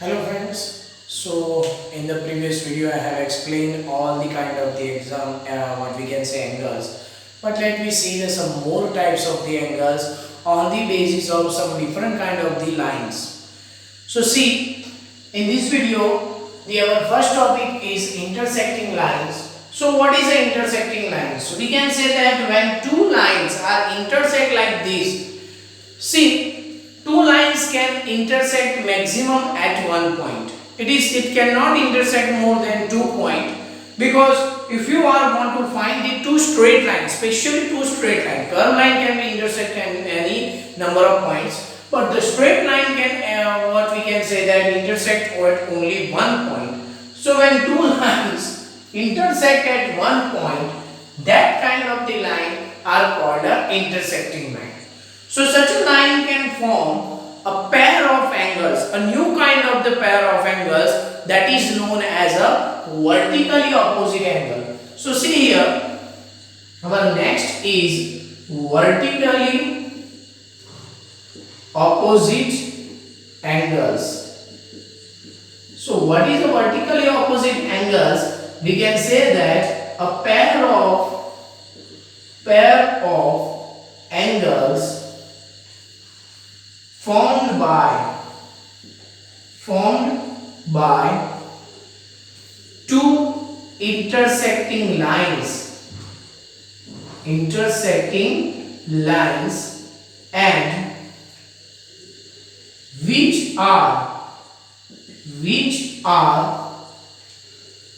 Hello friends. So in the previous video I have explained all the kind of the exam what we can say angles. But let me see the some more types of the angles on the basis of some different kind of the lines. So see in this video our first topic is intersecting lines. So what is an intersecting line? So we can say that when two lines are intersect like this. See, two lines can intersect maximum at one point. It cannot intersect more than 2 points because if you are want to find the two straight lines, especially two straight lines, curved line can be intersect any number of points, but the straight line can what we can say that intersect at only 1 point. So when two lines intersect at 1 point, that kind of the line are called a intersecting line. So such a line can form a pair of angles, a new kind of the pair of angles that is known as a vertically opposite angle. So see here, our next is vertically opposite angles. So what is the vertically opposite angles? We can say that a pair of angles formed by two intersecting lines and which are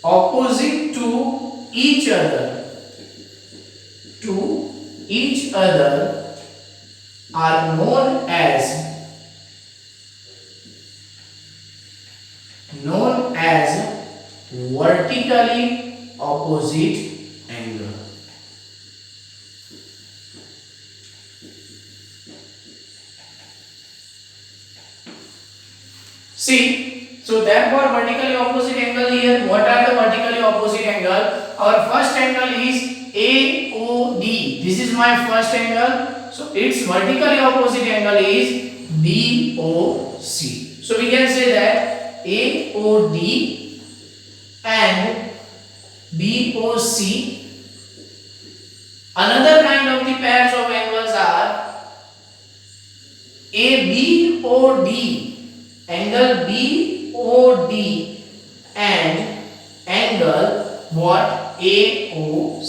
opposite to each other are known as vertically opposite angle. See, so therefore vertically opposite angle here, what are the vertically opposite angle? Our first angle is AOD. This is my first angle. So its vertically opposite angle is BOC. So we can say that AOD and BOC. Another kind of the pairs of angles are ABOD. Angle BOD and angle what AOC.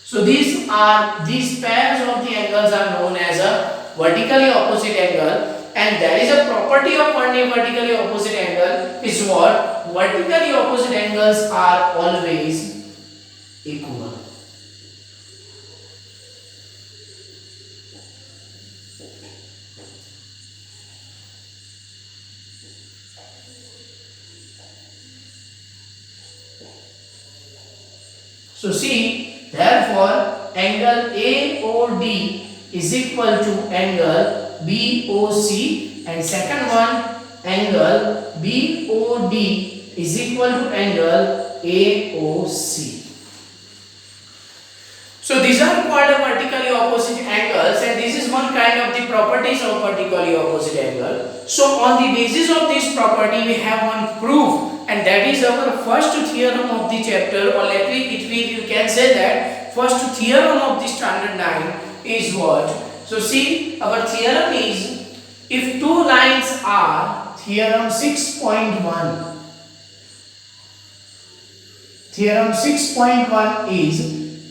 So these pairs of the angles are known as a vertically opposite angle, and there is a property of vertically opposite angle is what vertically opposite angles are always equal. So see, therefore angle AOD is equal to angle BOC, and second one angle BOD is equal to angle AOC. So these are called vertically opposite angles, and this is one kind of the properties of vertically opposite angle. So on the basis of this property we have one proof, and that is our first theorem of the chapter, or you can say that first theorem of the standard 9 is what? So see, our theorem is if two lines are theorem 6.1. Theorem 6.1 is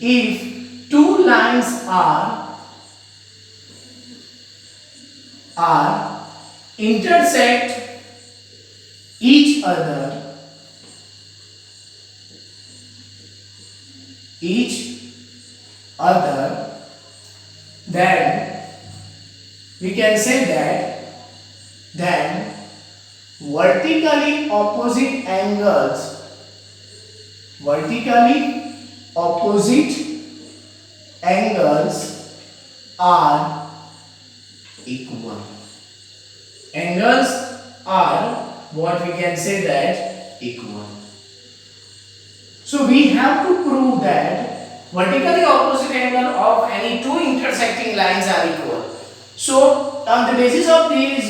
if two lines are intersect each other then we can say that then vertically opposite angles are equal. Angles are what we can say that equal. So we have to prove that vertically opposite angle of any two intersecting lines are equal. So on the basis of this,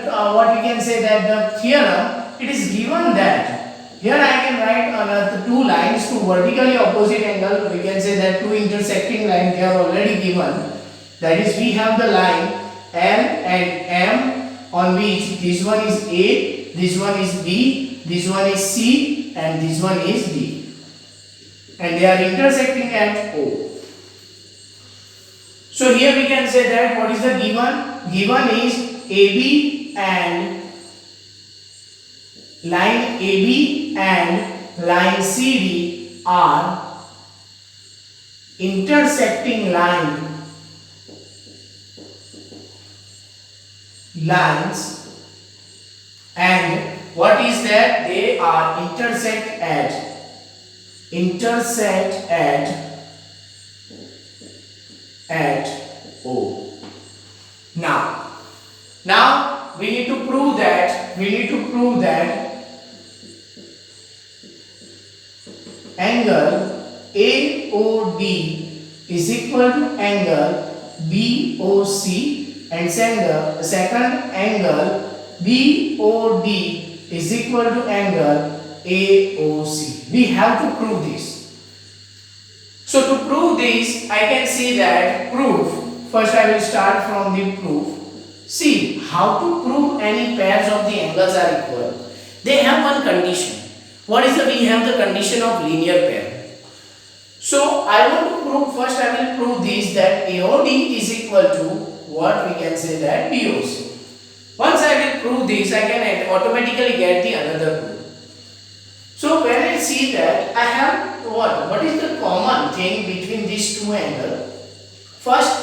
what we can say that the theorem, it is given that here I can write another two lines, two vertically opposite angle. We can say that two intersecting lines, they are already given. That is, we have the line L and M on which this one is A, this one is B, this one is C, and this one is D, and they are intersecting at O. So here we can say that what is the given? Given is AB and line AB and line CD are intersecting lines, and what is that? They are intersect at O. Now we need to prove that angle AOD is equal to angle BOC, and second angle BOD is equal to angle AOC. We have to prove this. So to prove this, I can see that proof. First I will start from the proof. See how to prove any pairs of the angles are equal. They have one condition. What is the? We have the condition of linear pair. So I want to prove, first I will prove this, that AOD is equal to what we can say that BOC. Once I will prove this, I can automatically get the another proof. So when I see that I have what is the common thing between these two angles? First,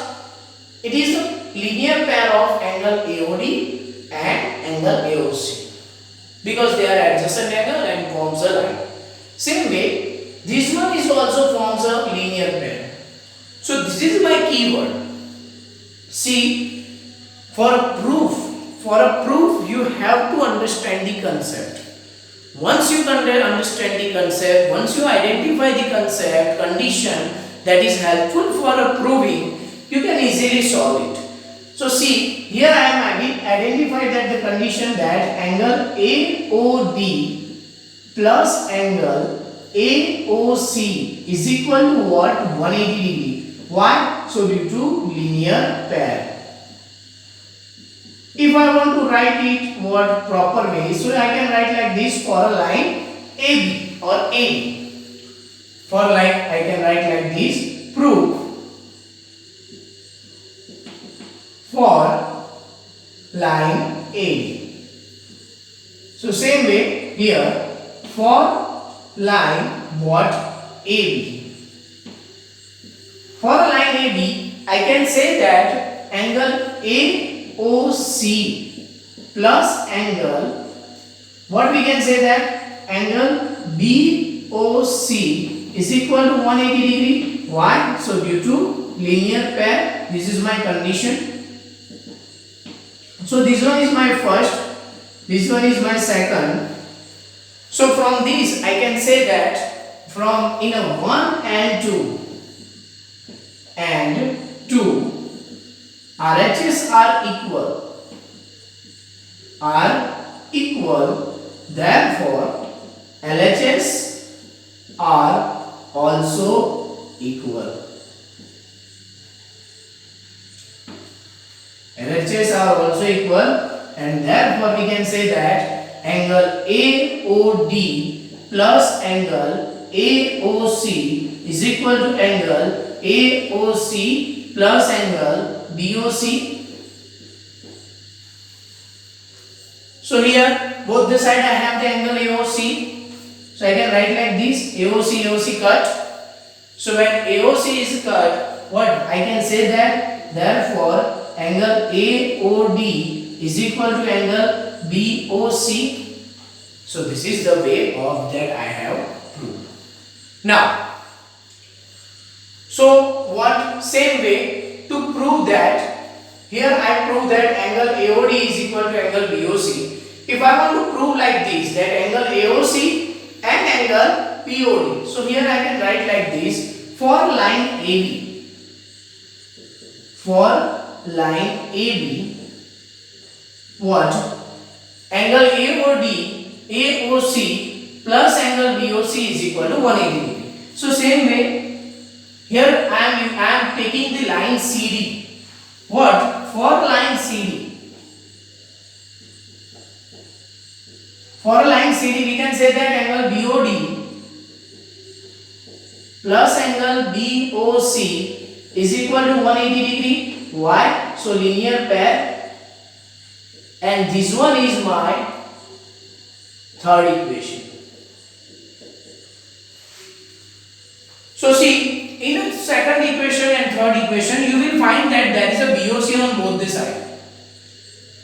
it is the linear pair of angle AOD and angle AOC, because they are adjacent angle and forms a line. Same way, this one is also forms a linear pair. So this is my keyword. See, for a proof you have to understand the concept. Once you understand the concept, once you identify the concept, condition that is helpful for a proving, you can easily solve it. So see, here I am identified that the condition that angle AOD plus angle AOC is equal to what? 180 degree. Why? So due to linear pair. If I want to write it what proper way, so I can write like this for a line AB or AD. For like I can write like this, proof for line AD. So same way here for line what? AB. For a line AB, I can say that angle AOC plus angle, what we can say that angle BOC is equal to 180 degree. Why? So due to linear pair, this is my condition. So this one is my first, this one is my second. So from this I can say that from in a 1 and 2 RHS are equal, therefore LHS are also equal. LHS are also equal, and therefore we can say that angle AOD plus angle AOC is equal to angle AOC plus angle BOC. So here both the side I have the angle AOC, so I can write like this, AOC cut. So when AOC is cut, what I can say that therefore angle AOD is equal to angle BOC. So this is the way of that I have proved. Now, so what same way to prove that, here I prove that angle AOD is equal to angle BOC. If I want to prove like this, that angle AOC and angle POD, so here I can write like this, for line AB, for line AB, what? Angle AOC plus angle BOC is equal to 180 degree. So same way, here I am taking the line CD. What? For line CD. For a line CD, we can say that angle BOD plus angle BOC is equal to 180 degree. Why? So linear pair, and this one is my third equation. So see, in the second equation and third equation, you will find that there is a BOC on both the sides.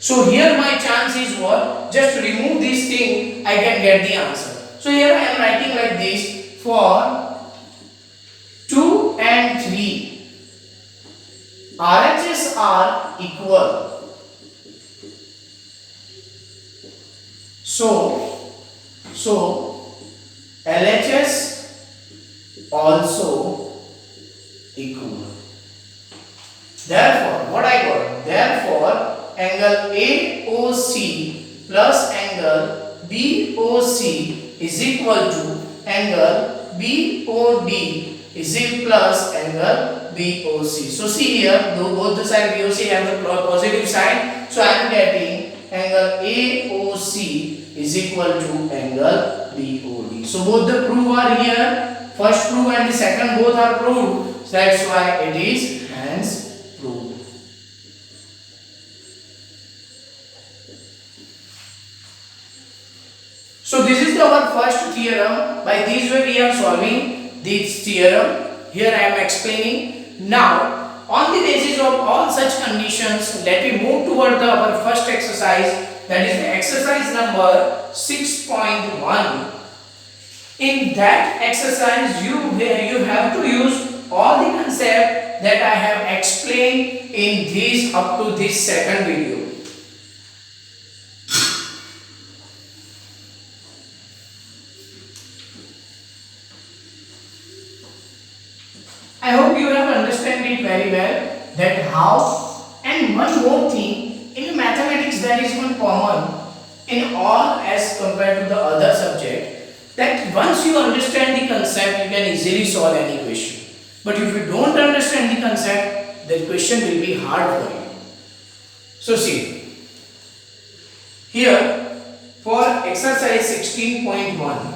So here my chance is what? Just remove this thing, I can get the answer. So here I am writing like this: for 2 and 3, RHS are equal. So LHS also equal. Therefore, what I got? Therefore, angle AOC plus angle BOC is equal to angle BOD is equal plus angle BOC. So see here, though both the side BOC have the positive sign, so I am getting angle AOC is equal to angle BOD. So both the proof are here. First proof and the second both are proved. So that's why it is hence proved. So this is our first theorem. By this way we are solving this theorem. Here I am explaining. Now on the basis of all such conditions, let me move toward our first exercise, that is the exercise number 6.1. In that exercise you have to use all the concept that I have explained in this up to this second video. I hope you have understood it very well, that how. And one more thing, in mathematics there is one common in all as compared to the other subject, that once you understand the concept you can easily solve any question. But if you don't understand the concept, the question will be hard for you. So see, here for exercise 16.1,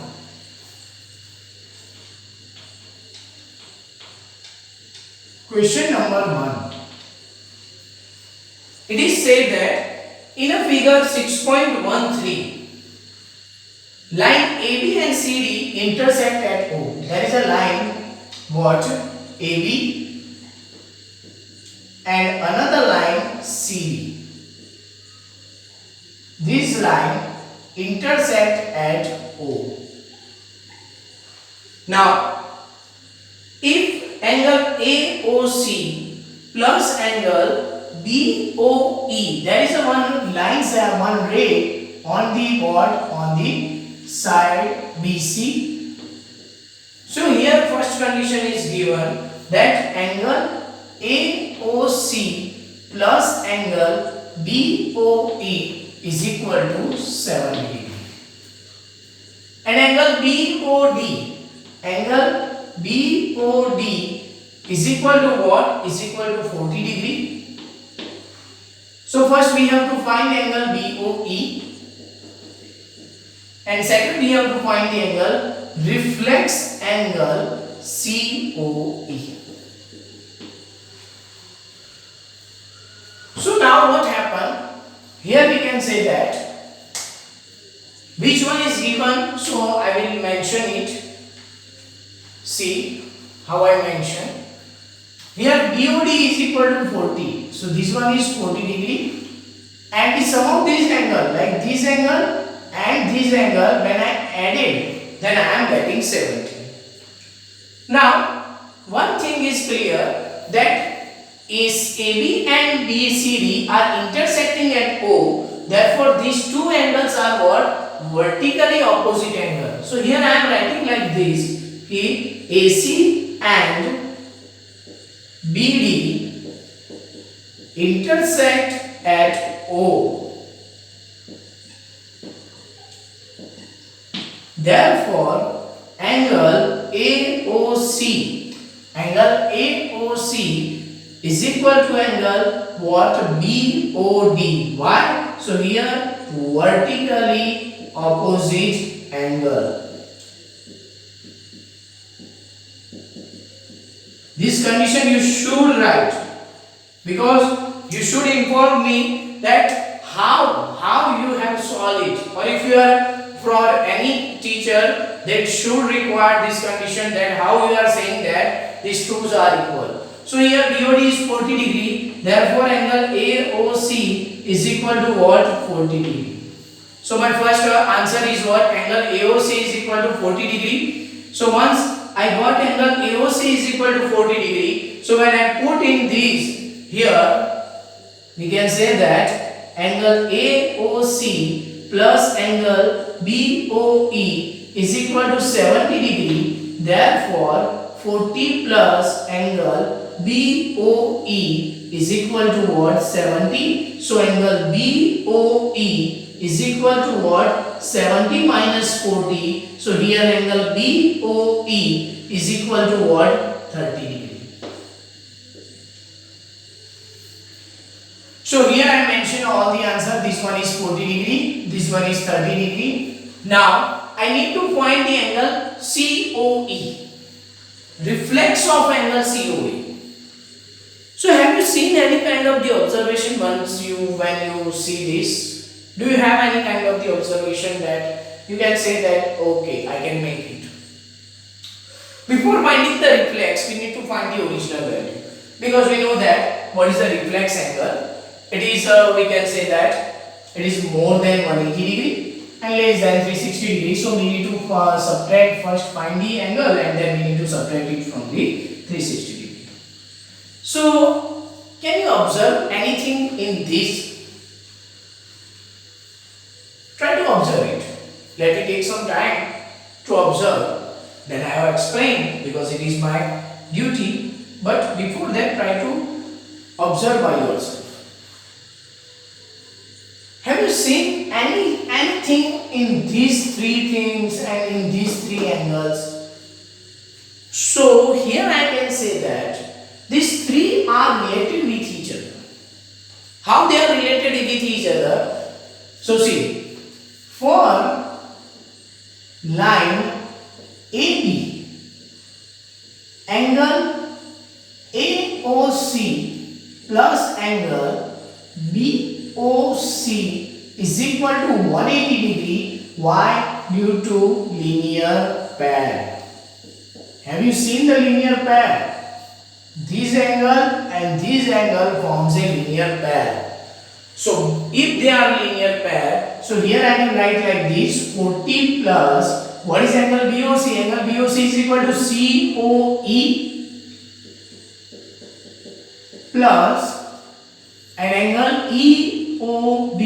question number 1. It is said that in a figure 6.13, line AB and CD intersect at O. There is a line, what? AB and another line CD. This line intersect at O. Now, if angle AOC plus angle BOE, there is a one one ray on the what? On the side BC. So here first condition is given, that angle AOC plus angle BOE is equal to 7 degree. And angle BOD is equal to what? Is equal to 40 degree. So first we have to find angle BOE, and second we have to find the angle reflex angle COE. So now what happened? Here we can say that which one is given, so I will mention it. See how I mention. Here BOD is equal to 40. So this one is 40 degree, and the sum of this angle, like this angle and this angle, when I add it, then I am getting 70. Now one thing is clear, that is AB and BCD are intersecting at O. Therefore these two angles are what? Vertically opposite angle. So here I am writing like this, AC and BD intersect at O. Therefore, angle AOC is equal to angle what? BOD. Why? So here vertically opposite angle. This condition you should write, because you should inform me that how you have solved it, or if you are for any teacher that should require this condition, that how you are saying that these twos are equal. So here BOD is 40 degree, therefore angle AOC is equal to what? 40 degree. So my first answer is what? Angle AOC is equal to 40 degree. So once I got angle AOC is equal to 40 degree, so when I put in these here, we can say that angle AOC plus angle BOE is equal to 70 degree. Therefore 40 plus angle BOE is equal to what? 70. So angle BOE is equal to what? 70 minus 40. So here angle BOE is equal to what? 30 degree. So here I mentioned all the answer. This one is 40 degree, this one is 30 degree. Now I need to find the angle COE, reflex of angle COE. So have you seen any kind of the observation when you see this? Do you have any kind of the observation that you can say that okay, I can make it? Before finding the reflex, we need to find the original value, because we know that what is the reflex angle? It is we can say that it is more than 180 degree and less than 360 degree. So we need to subtract first, find the angle, and then we need to subtract it from the 360 degree. So can you observe anything in this? Try to observe it. Let it take some time to observe. Then I have explained, because it is my duty. But before that, try to observe by yourself. Have you seen anything in these three things and in these three angles? So here I can say that these three are related with each other. How they are related with each other? So see, for line AB, angle AOC plus angle BOC is equal to 180 degree. Why? Due to linear pair. Have you seen the linear pair? This angle and this angle forms a linear pair. So if they are linear pair, so here I can write like this: 40 plus, what is angle BOC? Angle BOC is equal to COE plus an angle EOB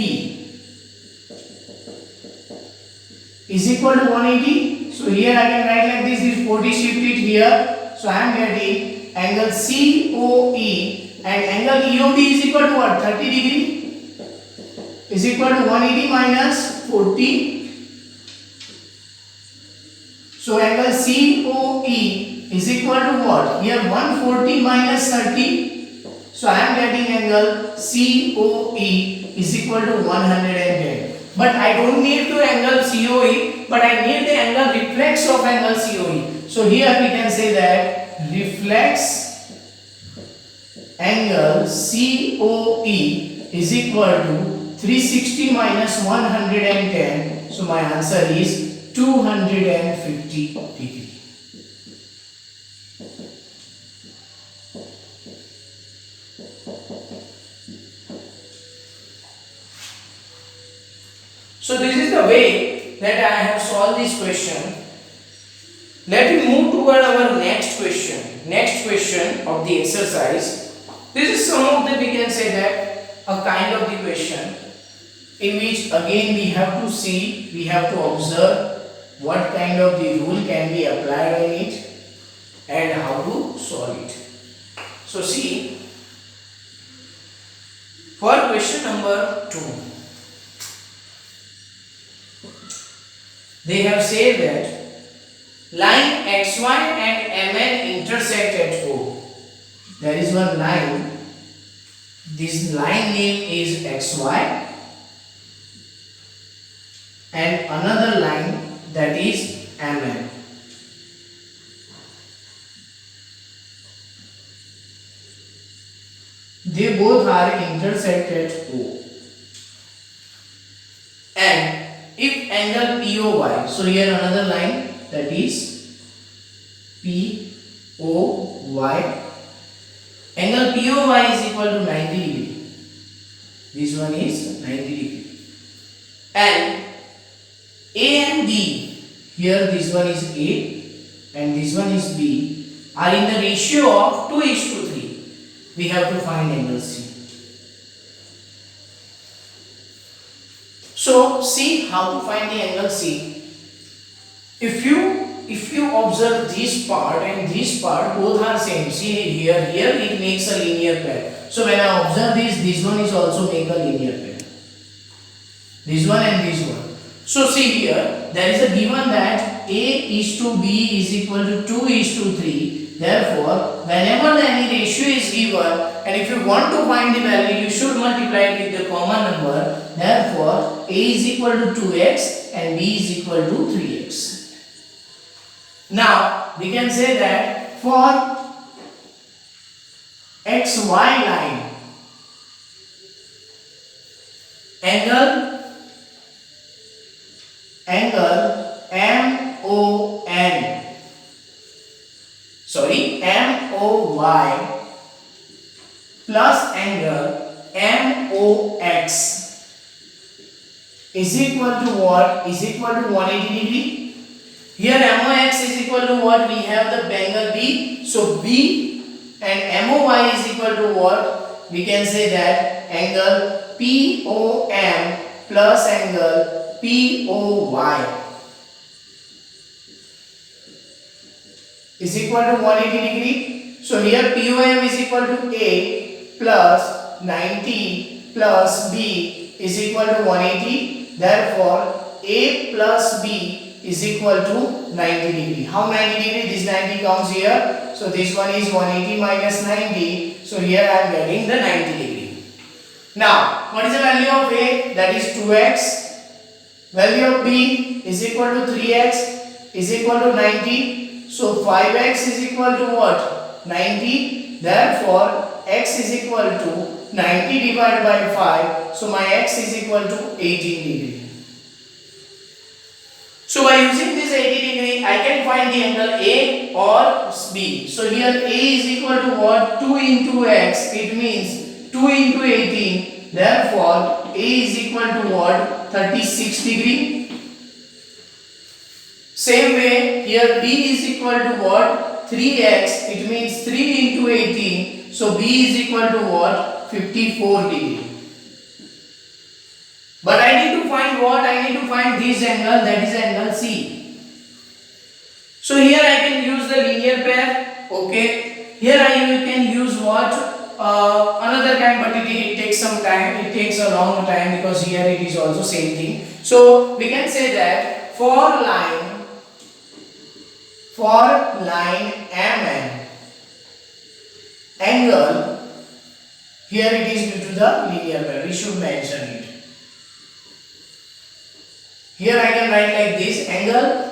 is equal to 180. So here I can write like this 40 shift it here. So I am getting angle COE, and angle EOB is equal to what? 30 degree is equal to 180 minus 40. So angle COE is equal to what? Here 140 minus 30. So I am getting angle COE is equal to 110. But I don't need to angle COE, but I need the angle reflex of angle COE. So here we can say that reflex angle COE is equal to 360 minus 110. So my answer is 250 degree. So this is the way that I have solved this question. Let me move toward our next question. Next question of the exercise. This is some of the, we can say that, a kind of the question in which again we have to see, we have to observe what kind of the rule can be applied on it and how to solve it. So see, For question number 2, they have said that line XY and MN intersect at O. There is one line. This line name is XY and another line that is MN. They both are intersect at O. And if angle POY, so here another line that is POY. Angle POY is equal to 90 degree. This one is 90 degree. And A and B, here this one is A and this one is B, are in the ratio of 2:3. We have to find angle C. So see how to find the angle C. If you observe this part and this part, both are same. See here it makes a linear pair. So when I observe this one is also make a linear pair. This one and this one. So see here, there is a given that A is to B is equal to 2:3. Therefore, whenever any ratio is given and if you want to find the value, you should multiply it with the common number. Therefore, A is equal to 2x and B is equal to 3x. Now, we can say that for XY line, angle MOY plus angle MOX is equal to what? Is equal to 180 degree. Here MOX is equal to what? We have the angle B. So B and MOY is equal to what? We can say that angle POM plus angle POY is equal to 180 degree. So here POM is equal to A plus 90 plus B is equal to 180. Therefore, A plus B is equal to 90 degree. How 90 degree? This 90 comes here. So this one is 180 minus 90. So here I am getting the 90 degree. Now, what is the value of A? That is 2x. Value of B is equal to 3x is equal to 90. So 5x is equal to what? 90. Therefore, x is equal to 90 divided by 5. So my x is equal to 18 degree. So by using this 80 degree, I can find the angle A or B. So here A is equal to what? 2 into x. It means 2 into 18. Therefore, A is equal to what? 36 degree. Same way, here B is equal to what? 3x. It means 3 into 18. So B is equal to what? 54 degree. But I need to find what? I need to find this angle, that is angle C. So here I can use the linear pair. Okay. Here you can use what? Another kind, but it takes some time. It takes a long time because here it is also same thing. So we can say that for line MN, angle, here it is due to the linear pair. We should mention it. Here I can write like this: angle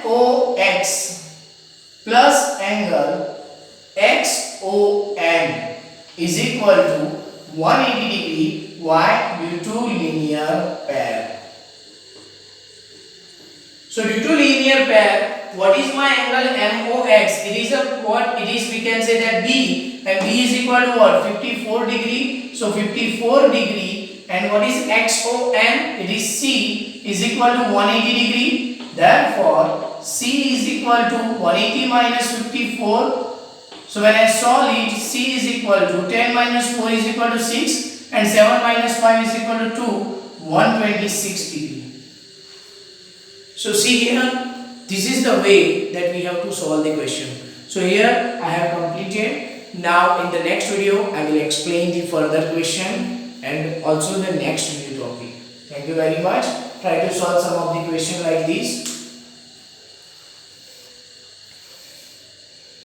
MOX plus angle XON is equal to 180 degree. Why? Due to linear pair. So due to linear pair, what is my angle MOX? It is a what? It is, we can say that B, and B is equal to what? 54 degree. So 54 degree. And what is XON? It is C is equal to 180 degree. Therefore, C is equal to 180 minus 54. So when I solve it, C is equal to 10 minus 4 is equal to 6 and 7 minus 5 is equal to 2, 126 degree. So see here, this is the way that we have to solve the question. So here I have completed Now in the next video, I will explain the further question and also the next video topic. Thank you very much. Try to solve some of the question like this.